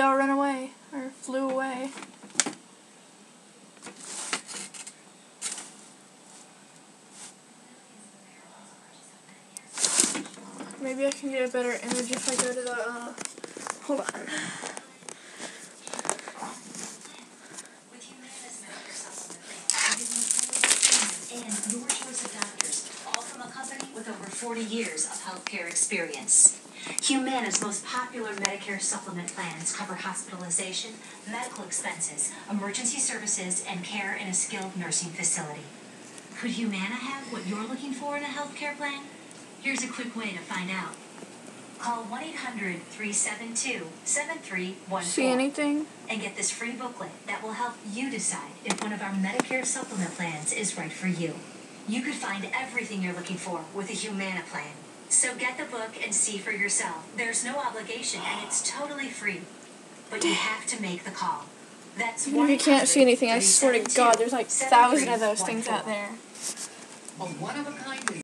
all ran away, or flew away. Maybe I can get a better image if I go to the, hold on. And your choice of doctors, all from a company with over 40 years of healthcare experience. Humana's most popular Medicare supplement plans cover hospitalization, medical expenses, emergency services, and care in a skilled nursing facility. Could Humana have what you're looking for in a healthcare plan? Here's a quick way to find out. Call 1-800-372-7314. See anything? And get this free booklet that will help you decide if one of our Medicare supplement plans is right for you. You could find everything you're looking for with a Humana plan. So get the book and see for yourself. There's no obligation and it's totally free. But you have to make the call. That's Even if you can't see anything, I swear to God, there's like 1,000 of those things out there. A one-of-a-kind